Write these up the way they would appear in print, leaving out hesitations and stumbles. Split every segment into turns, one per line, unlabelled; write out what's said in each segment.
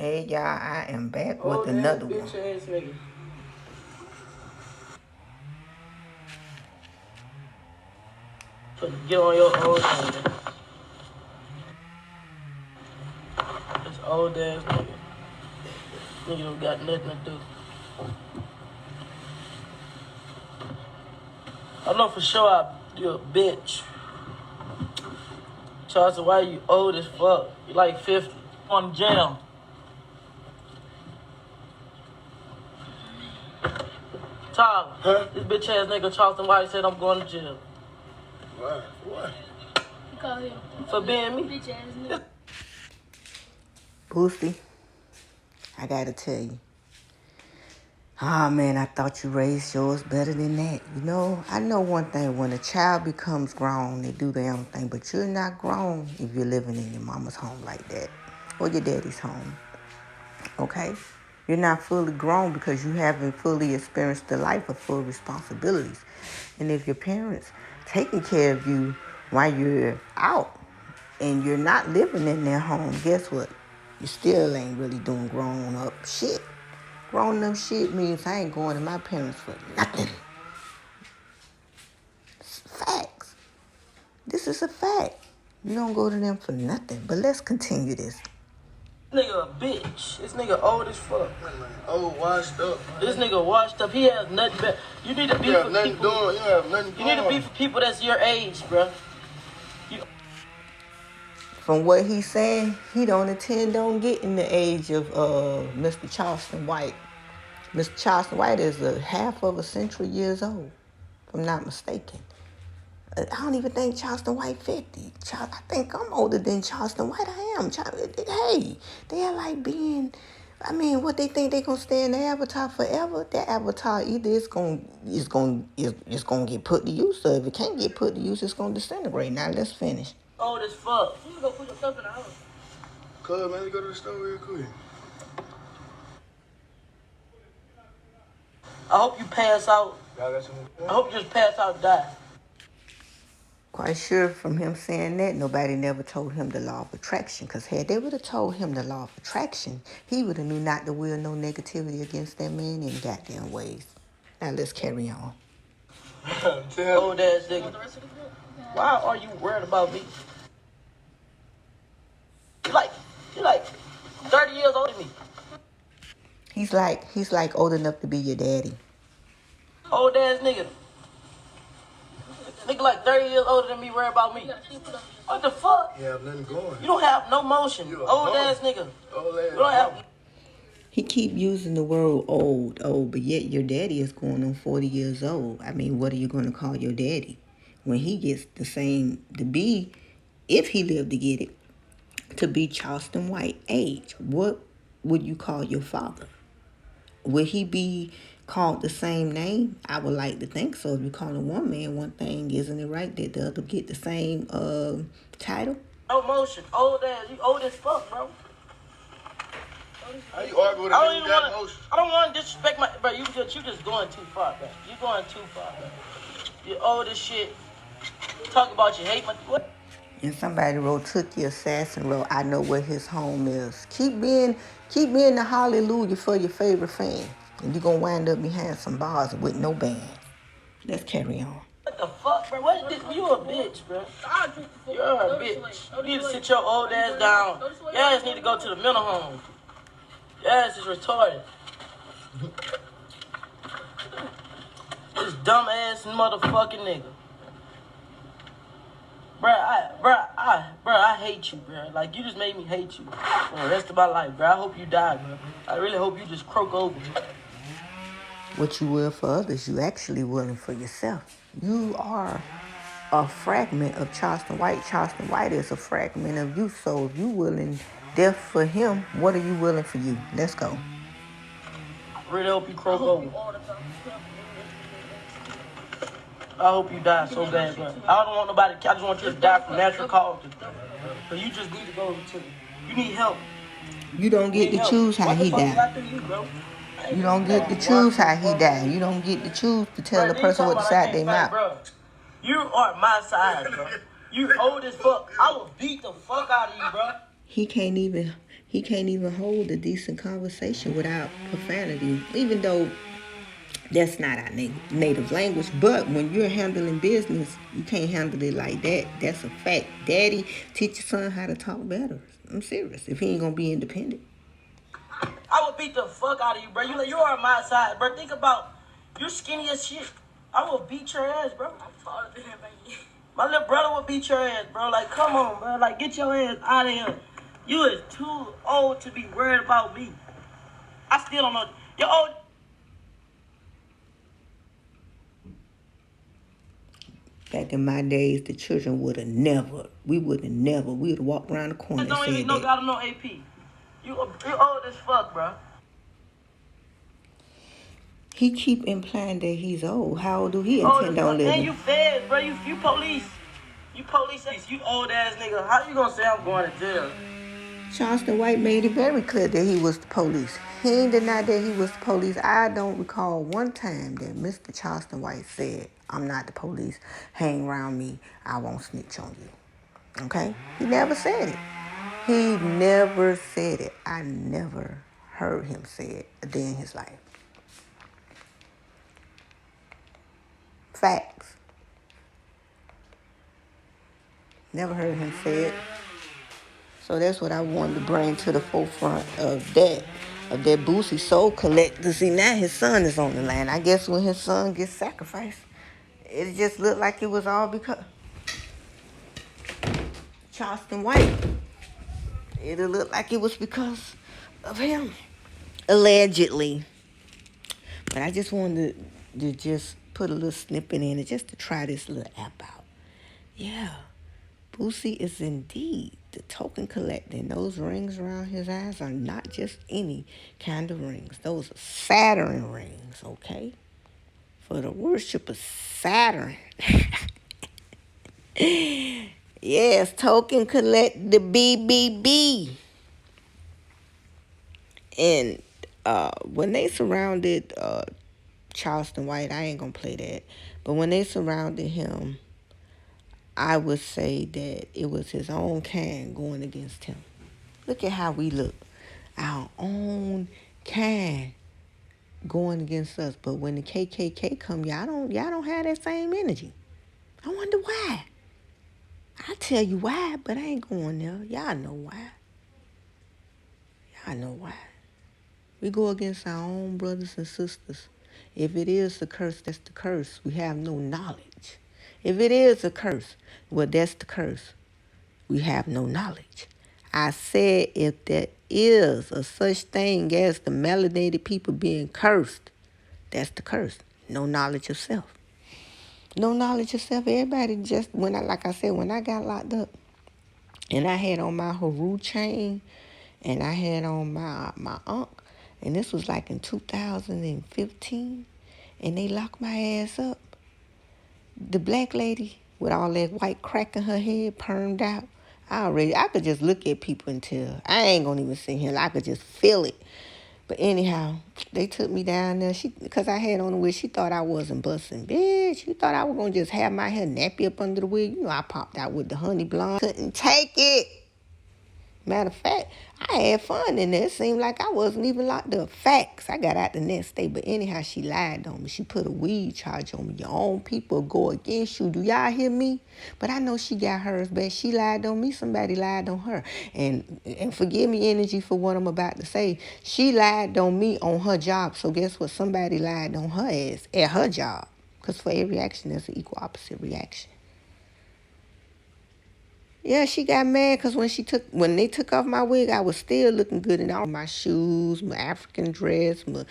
Hey y'all, I am back with another one.
Bitch ass nigga. Get on your old nigga. This old ass nigga. Nigga don't got nothing to do. I know for sure you a bitch. Charleston, why you old as fuck? You like 50. On the jail. Tyler, this bitch ass nigga Charleston White said I'm going to jail.
Why? What?
You call him
For being me.
bitch ass nigga.
Boosie, I gotta tell you. Ah, man, I thought you raised yours better than that. You know, I know one thing. When a child becomes grown, they do their own thing. But you're not grown if you're living in your mama's home like that. Or your daddy's home. Okay? You're not fully grown because you haven't fully experienced the life of full responsibilities. And if your parents taking care of you while you're out and you're not living in their home, guess what? You still ain't really doing grown up shit. Grown up shit means I ain't going to my parents for nothing. It's facts. This is a fact. You don't go to them for nothing. But let's continue this.
This nigga a bitch. This nigga old as fuck.
Old, washed up.
This nigga washed up. He has nothing better. You need to be for people.
You have nothing
You need to be for people that's your age, bro.
From what he's saying, he don't intend on getting the age of Mr. Charleston White. Mr. Charleston White is a half of a century years old, if I'm not mistaken. I don't even think Charleston White 50. I think I'm older than Charleston White. I am. Hey, they are like being, I mean, what they think they gonna stay in the avatar forever? That avatar either it's gonna get put to use, or if it can't get put to use, it's gonna disintegrate. Now let's finish.
Old as fuck.
You go put your stuff in the house.
Cuz, man, you go to the store real quick.
I hope you pass out.
Y'all got some?
I hope you just pass out and die.
Quite sure from him saying that, nobody never told him the law of attraction. Because had they would have told him the law of attraction, he would have knew not to will no negativity against that man in goddamn ways. Now let's carry on.
Old ass nigga. Why are you worried about me? You're like 30 years older than me.
He's like old enough to be your daddy.
Old ass nigga. Nigga like 30 years older than me, worry about me. What the fuck?
You have nothing going.
You don't have no motion. Old ass nigga.
Old ass.
You don't have.
He keep using the word old, but yet your daddy is going on 40 years old. I mean, what are you going to call your daddy? When he gets the same, to be, if he lived to get it, to be Charleston White age, what would you call your father? Would he be called the same name? I would like to think so. If you call him one man one thing, isn't it right that the other get the same title?
No motion. Old ass. You old as fuck, bro.
How you argue with a nigga who got emotion?
I don't want to disrespect my... Bro, you just going too far, bro. You going too far, bro. You old as shit. Talk about you hate my... What?
And somebody wrote, Tookie Assassin wrote, I know where his home is. Keep being the hallelujah for your favorite fan. And you're going to wind up behind some bars with no band. Let's carry on.
What the fuck, bro? What is this? You a bitch, bro. You're a bitch. You need to sit your old ass down. Your ass need to go to the mental home. Your ass is retarded. This dumb ass motherfucking nigga. I hate you, bro. Like, you just made me hate you for the rest of my life, bro. I hope you die, bro. I really hope you just croak over.
What you will for others, you actually willing for yourself. You are a fragment of Charleston White. Charleston White is a fragment of you. So if you willing death for him, what are you willing for you? Let's go.
I really hope you croak over. I hope you die so bad, bro. I don't want nobody. I just want you to die from natural causes. So you just need to go to. You need help.
You don't get to choose how he died. You don't get to choose how he died. You don't get to choose to tell the person what to side they mouth.
You are my side, bro. You old as fuck. I will beat the fuck out of you, bro.
He He can't even hold a decent conversation without profanity, even though that's not our native language. But when you're handling business, you can't handle it like that. That's a fact. Daddy, teach your son how to talk better. I'm serious. If he ain't gonna be independent.
I would beat the fuck out of you, bro. You are on my side, bro. Think about, you skinny as shit. I will beat your ass, bro. I'm taller than him, baby. My little brother will beat your ass, bro. Like, come on, bro. Like, get your ass out of here. You is too old to be worried about me. I still don't know. You're old.
Back in my days, the children we would have walked around the corner and
Don't
said
even know
that.
God no AP. You old as fuck, bro.
He keep implying that he's old. How old do he intend on living?
And you fed, bro. You police. You police. You old ass nigga. How you gonna say I'm going to jail?
Charleston White made it very clear that he was the police. He ain't denied that he was the police. I don't recall one time that Mr. Charleston White said, I'm not the police. Hang around me. I won't snitch on you. Okay? He never said it. He never said it. I never heard him say it a day in his life. Facts. Never heard him say it. So that's what I wanted to bring to the forefront of that Boosie soul collector. See, now his son is on the line. I guess when his son gets sacrificed, it just looked like it was all because Charleston White. It'll look like it was because of him, allegedly. But I just wanted to just put a little snippet in it just to try this little app out. Yeah, Boosie is indeed the token collector, and those rings around his eyes are not just any kind of rings. Those are Saturn rings, okay? For the worship of Saturn. Yes, token collect the BBB. And when they surrounded Charleston White, I ain't gonna play that, but when they surrounded him, I would say that it was his own kind going against him. Look at how we look. Our own kind going against us. But when the KKK come, y'all don't have that same energy. I wonder why. I'll tell you why, but I ain't going there. Y'all know why. Y'all know why. We go against our own brothers and sisters. If it is a curse, that's the curse. We have no knowledge. If it is a curse, well, that's the curse. We have no knowledge. I said if there is a such thing as the melanated people being cursed, that's the curse. No knowledge of self. No knowledge of self. Everybody just, when I got locked up and I had on my Haru chain and I had on my Ankh, and this was like in 2015, and they locked my ass up. The black lady with all that white crack in her head, permed out, I could just look at people and tell. I ain't gonna even sit here. I could just feel it. But anyhow, they took me down there. Because I had on the wig, she thought I wasn't busting. Bitch, she thought I was gonna just have my hair nappy up under the wig. You know, I popped out with the honey blonde. Couldn't take it. Matter of fact, I had fun in there. It seemed like I wasn't even locked up. Facts. I got out the next day. But anyhow, she lied on me. She put a weed charge on me. Your own people go against you. Do y'all hear me? But I know she got hers back. She lied on me. Somebody lied on her. And forgive me, energy, for what I'm about to say. She lied on me on her job. So guess what? Somebody lied on her ass at her job. Because for every action, there's an equal opposite reaction. Yeah, she got mad because when they took off my wig, I was still looking good in all my shoes, my African dress, my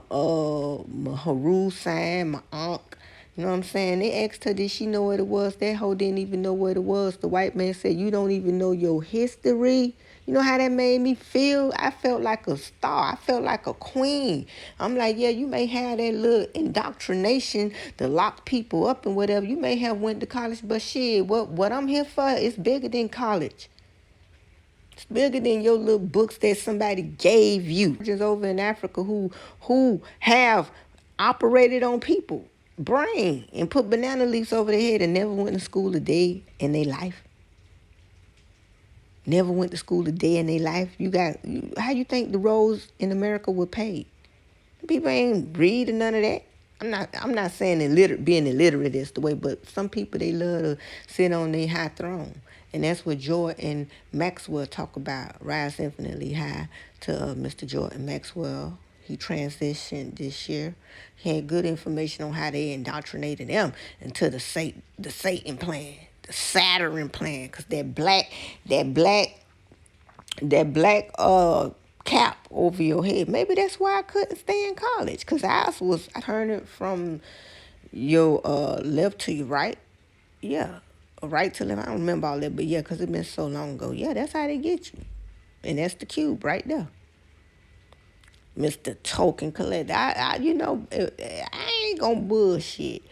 Haru sign, my Ankh. You know what I'm saying? They asked her, did she know what it was? That hoe didn't even know what it was. The white man said, you don't even know your history. You know how that made me feel? I felt like a star. I felt like a queen. I'm like, yeah, you may have that little indoctrination to lock people up and whatever. You may have went to college, but shit, what I'm here for is bigger than college. It's bigger than your little books that somebody gave you. Just over in Africa who have operated on people brain and put banana leaves over their head and never went to school a day in their life. never went to school a day in their life. How you think the roads in America were paid? People ain't reading none of that. I'm not saying being illiterate is the way, but some people, they love to sit on their high throne. And that's what Jordan Maxwell talk about, rise infinitely high to Mr. Jordan Maxwell. He transitioned this year. He had good information on how they indoctrinated them into the Satan plan, the Saturn plan, because that black cap over your head. Maybe that's why I couldn't stay in college, because I turning from your left to your right. Yeah, right to left. I don't remember all that, but yeah, because it's been so long ago. Yeah, that's how they get you. And that's the cube right there. Mr. Token Collector. I ain't gonna bullshit.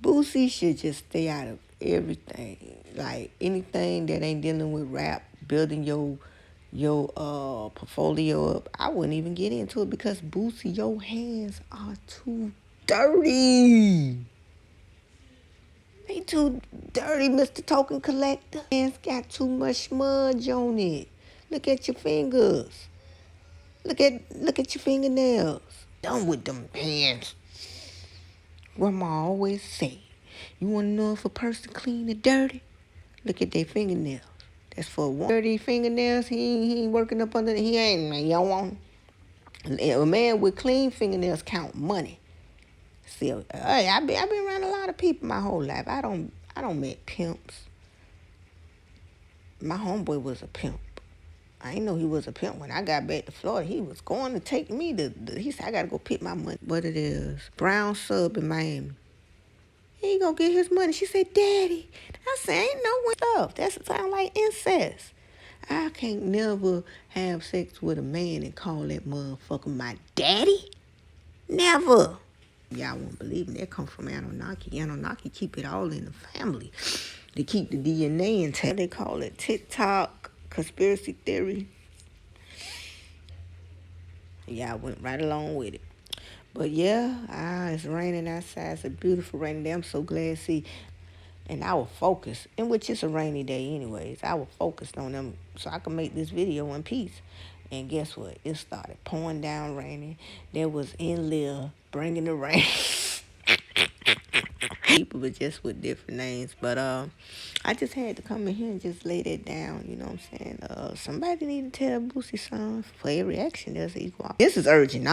Boosie should just stay out of everything. Like anything that ain't dealing with rap, building your portfolio up. I wouldn't even get into it because Boosie, your hands are too dirty. They too dirty, Mr. Token Collector. Hands got too much smudge on it. Look at your fingers. Look at your fingernails. Done with them hands. Grandma always say, you want to know if a person clean or dirty? Look at their fingernails. That's for one. Dirty fingernails, he ain't working up under. He ain't, man. Y'all want a man with clean fingernails count money. See, I've been around a lot of people my whole life. I don't met pimps. My homeboy was a pimp. I didn't know he was a pimp. When I got back to Florida, he was going to take me he said, I got to go pick my money. What it is, Brown Sub in Miami. He ain't gonna get his money. She said, Daddy. I said, ain't no way stuff. That sound like incest. I can't never have sex with a man and call that motherfucker my daddy. Never. Y'all won't believe me. That come from Anunnaki. Anunnaki keep it all in the family. They keep the DNA intact. They call it TikTok conspiracy theory. Y'all went right along with it. But yeah, it's raining outside. It's a beautiful rainy day. I'm so glad to see. And I was focused, in which it's a rainy day anyways. I was focused on them so I could make this video in peace. And guess what? It started pouring down raining. There was in Lil bringing the rain. People were just with different names. But I just had to come in here and just lay that down. You know what I'm saying? Somebody need to tell Boosie son for every action there's an equal. This is urgent.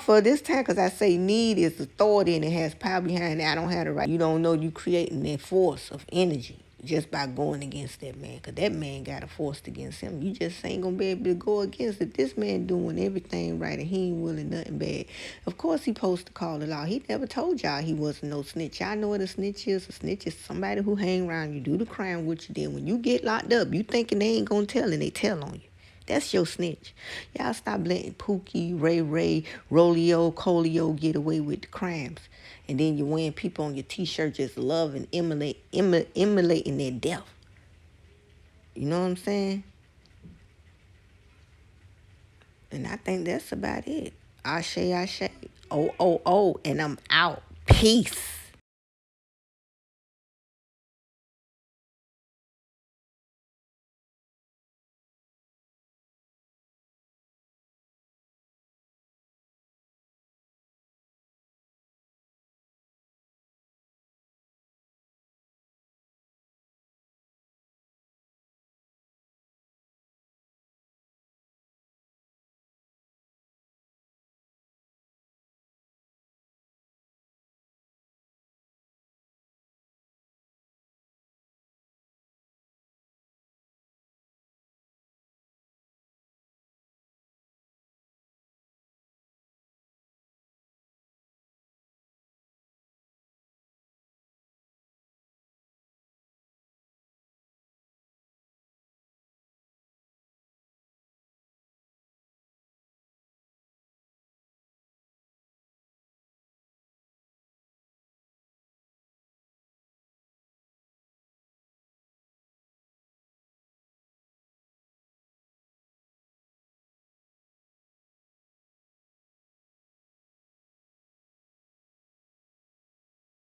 For this time, because I say need is authority and it has power behind it. I don't have the right. You don't know you creating that force of energy just by going against that man, because that man got a force against him. You just ain't gonna be able to go against it. This man doing everything right and he ain't willing nothing bad. Of course he supposed to call it out. He never told y'all he wasn't no snitch. Y'all know what a snitch is. A snitch is somebody who hang around you, do the crime with you, then when you get locked up, you thinking they ain't gonna tell and they tell on you. That's your snitch. Y'all stop letting Pookie, Ray, Rolio, Colio get away with the crimes. And then you're wearing people on your t-shirt just love and emulating their death. You know what I'm saying? And I think that's about it. Asè, OoO, and I'm out. Peace.